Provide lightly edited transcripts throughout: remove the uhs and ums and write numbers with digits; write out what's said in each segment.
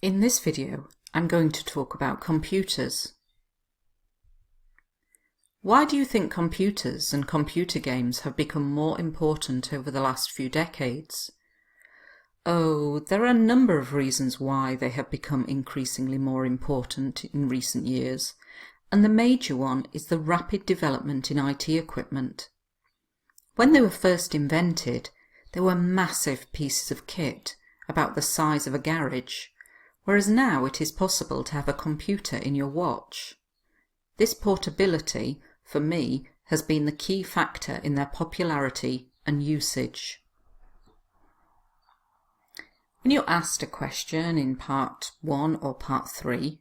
In this video, I'm going to talk about computers. Why do you think computers and computer games have become more important over the last few decades? Oh, there are a number of reasons why they have become increasingly more important in recent years, and the major one is the rapid development in IT equipment. When they were first invented, they were massive pieces of kit, about the size of a garage, whereas now it is possible to have a computer in your watch. This portability, for me, has been the key factor in their popularity and usage. When you're asked a question in part 1 or part 3,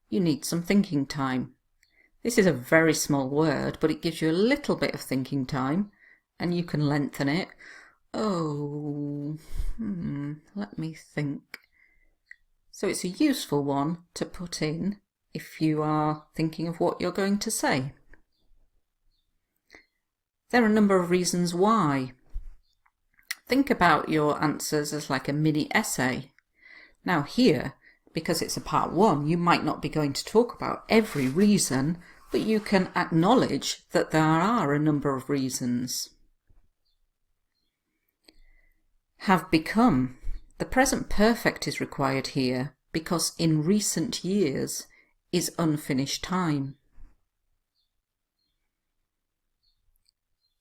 you need some thinking time. This is a very small word, but it gives you a little bit of thinking time, and you can lengthen it. Let me think. So it's a useful one to put in if you are thinking of what you're going to say. There are a number of reasons why. Think about your answers as like a mini essay. Now here, because it's a part 1, you might not be going to talk about every reason, but you can acknowledge that there are a number of reasons. Have become. The present perfect is required here because in recent years is unfinished time.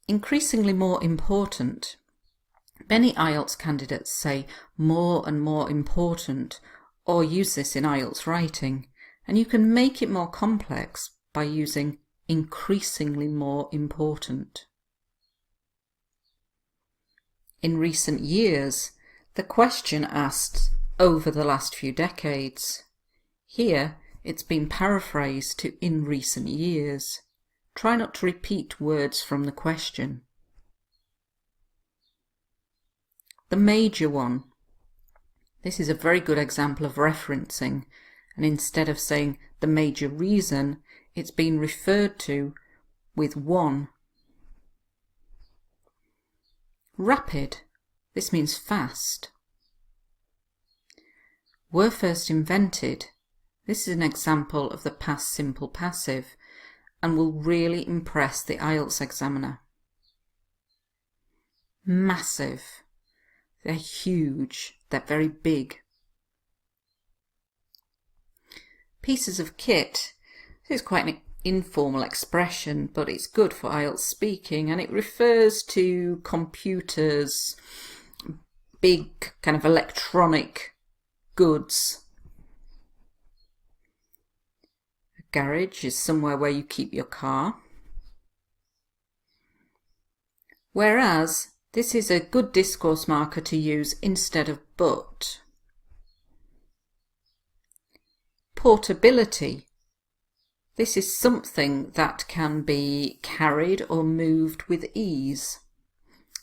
Increasingly more important. Many IELTS candidates say more and more important or use this in IELTS writing, and you can make it more complex by using increasingly more important. In recent years, the question asked over the last few decades. Here, it's been paraphrased to in recent years. Try not to repeat words from the question. The major one. This is a very good example of referencing, and instead of saying the major reason, it's been referred to with one. Rapid. This means fast. Were first invented. This is an example of the past simple passive and will really impress the IELTS examiner. Massive. They're huge. They're very big. Pieces of kit. This is quite an informal expression, but it's good for IELTS speaking, and it refers to computers, big kind of electronic goods. A garage is somewhere where you keep your car. Whereas this is a good discourse marker to use instead of but. Portability. This is something that can be carried or moved with ease.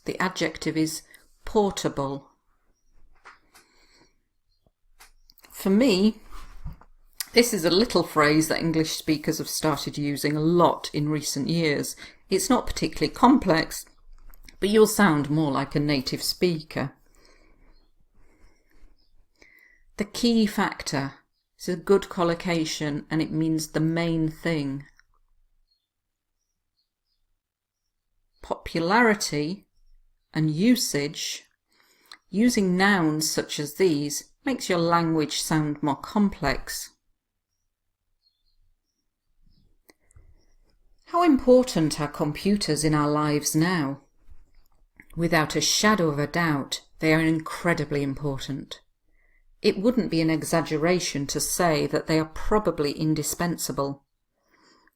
The adjective is portable. For me, this is a little phrase that English speakers have started using a lot in recent years. It's not particularly complex, but you'll sound more like a native speaker. The key factor. It's a good collocation and it means the main thing. Popularity and usage. Using nouns such as these makes your language sound more complex. How important are computers in our lives now? Without a shadow of a doubt, they are incredibly important. It wouldn't be an exaggeration to say that they are probably indispensable.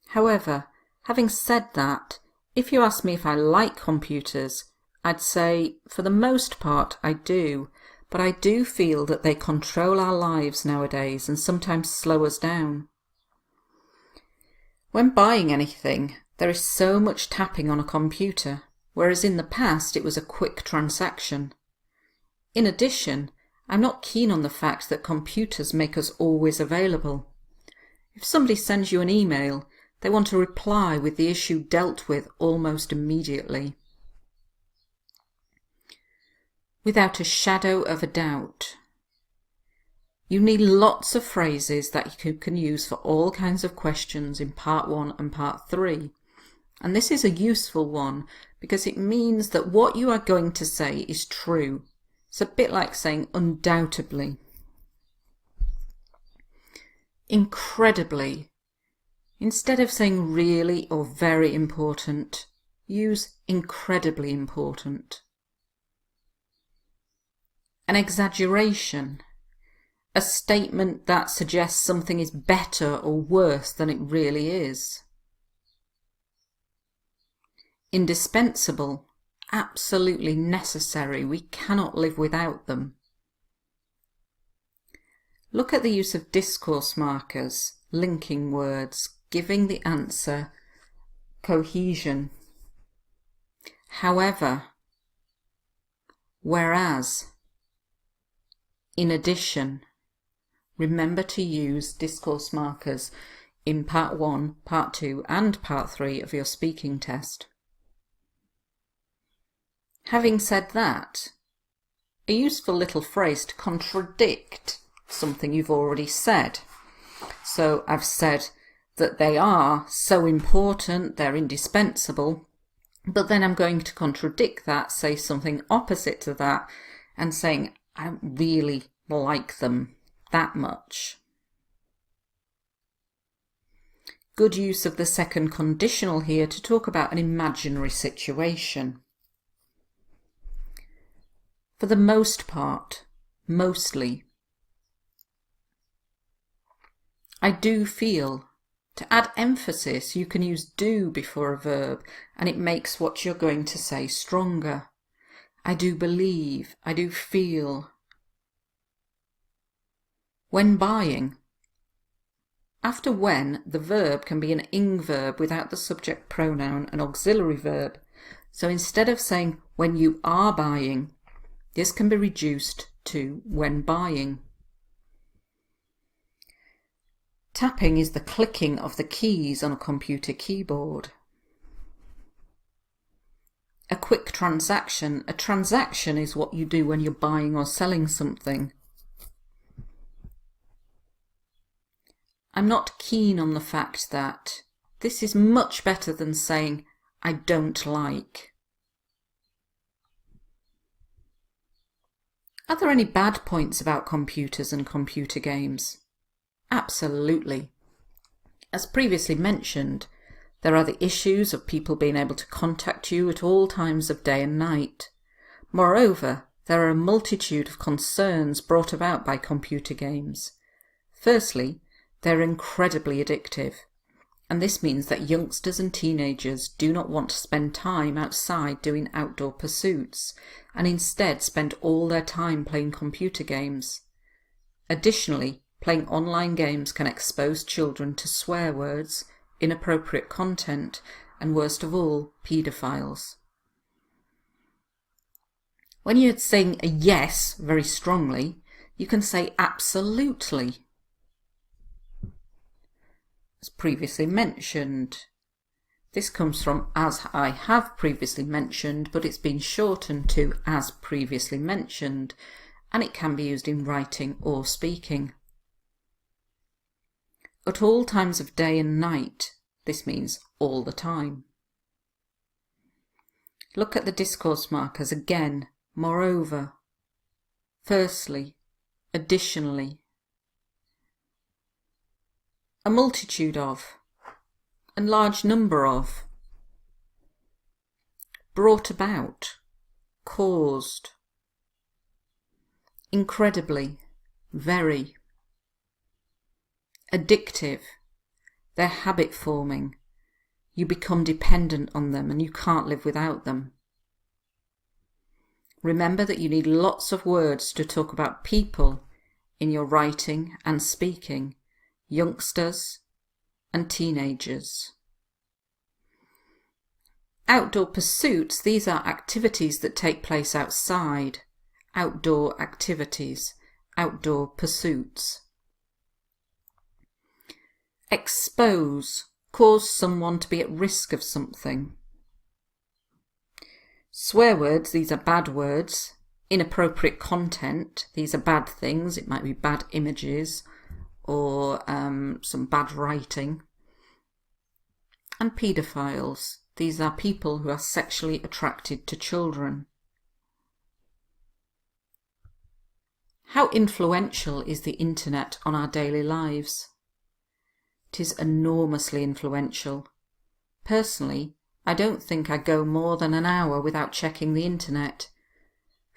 However, having said that, if you ask me if I like computers, I'd say for the most part I do, but I do feel that they control our lives nowadays and sometimes slow us down. When buying anything, there is so much tapping on a computer, whereas in the past it was a quick transaction. In addition, I'm not keen on the fact that computers make us always available. If somebody sends you an email, they want to reply with the issue dealt with almost immediately. Without a shadow of a doubt. You need lots of phrases that you can use for all kinds of questions in part 1 and part 3. And this is a useful one because it means that what you are going to say is true. It's a bit like saying undoubtedly. Incredibly. Instead of saying really or very important, use incredibly important. An exaggeration. A statement that suggests something is better or worse than it really is. Indispensable. Absolutely necessary. We cannot live without them. Look at the use of discourse markers, linking words, giving the answer cohesion. However, whereas, in addition. Remember to use discourse markers in part 1, part 2 and part 3 of your speaking test. Having said that, a useful little phrase to contradict something you've already said. So I've said that they are so important, they're indispensable, but then I'm going to contradict that, say something opposite to that, and saying I don't really like them that much. Good use of the second conditional here to talk about an imaginary situation. For the most part, mostly. I do feel. To add emphasis, you can use do before a verb, and it makes what you're going to say stronger. I do believe, I do feel. When buying. After when, the verb can be an ing verb without the subject pronoun, an auxiliary verb. So instead of saying when you are buying, this can be reduced to when buying. Tapping is the clicking of the keys on a computer keyboard. A quick transaction. A transaction is what you do when you're buying or selling something. I'm not keen on the fact that. This is much better than saying I don't like. Are there any bad points about computers and computer games? Absolutely. As previously mentioned, there are the issues of people being able to contact you at all times of day and night. Moreover, there are a multitude of concerns brought about by computer games. Firstly, they're incredibly addictive, and this means that youngsters and teenagers do not want to spend time outside doing outdoor pursuits, and instead spend all their time playing computer games. Additionally, playing online games can expose children to swear words, inappropriate content, and worst of all, paedophiles. When you're saying a yes very strongly, you can say absolutely. As previously mentioned. This comes from as I have previously mentioned, but it's been shortened to as previously mentioned, and it can be used in writing or speaking. At all times of day and night, this means all the time. Look at the discourse markers again. Moreover, firstly, additionally. A multitude of, a large number of, brought about, caused, incredibly, very, addictive, they're habit forming, you become dependent on them and you can't live without them. Remember that you need lots of words to talk about people in your writing and speaking. Youngsters and teenagers. Outdoor pursuits, these are activities that take place outside. Outdoor activities, outdoor pursuits. Expose, cause someone to be at risk of something. Swear words, these are bad words. inappropriate content. These are bad things. It might be bad images or some bad writing. And paedophiles. These are people who are sexually attracted to children. How influential is the internet on our daily lives? It is enormously influential. Personally, I don't think I go more than an hour without checking the internet.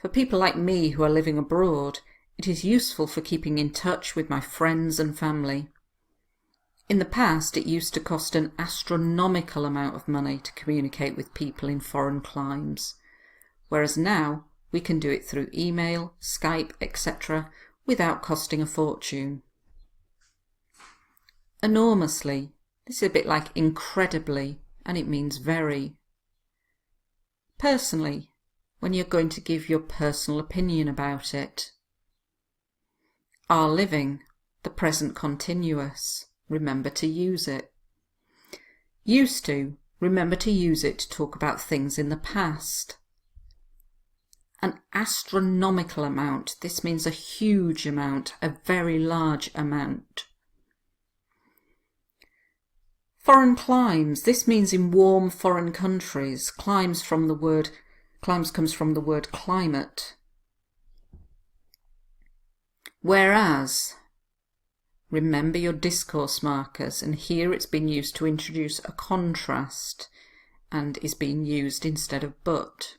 For people like me who are living abroad, it is useful for keeping in touch with my friends and family. In the past, it used to cost an astronomical amount of money to communicate with people in foreign climes, whereas now we can do it through email, Skype, etc. without costing a fortune. Enormously. This is a bit like incredibly, and it means very. Personally, when you're going to give your personal opinion about it. Are living, the present continuous. Remember to use it. Used to, remember to use it to talk about things in the past. An astronomical amount, this means a huge amount, a very large amount. Foreign climes, this means in warm foreign countries. Climes comes from the word climate. Whereas, remember your discourse markers, and here it's been used to introduce a contrast and is being used instead of but.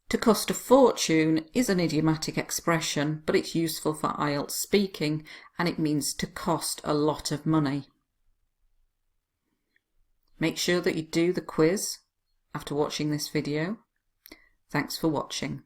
To cost a fortune is an idiomatic expression, but it's useful for IELTS speaking, and it means to cost a lot of money. Make sure that you do the quiz after watching this video. Thanks for watching.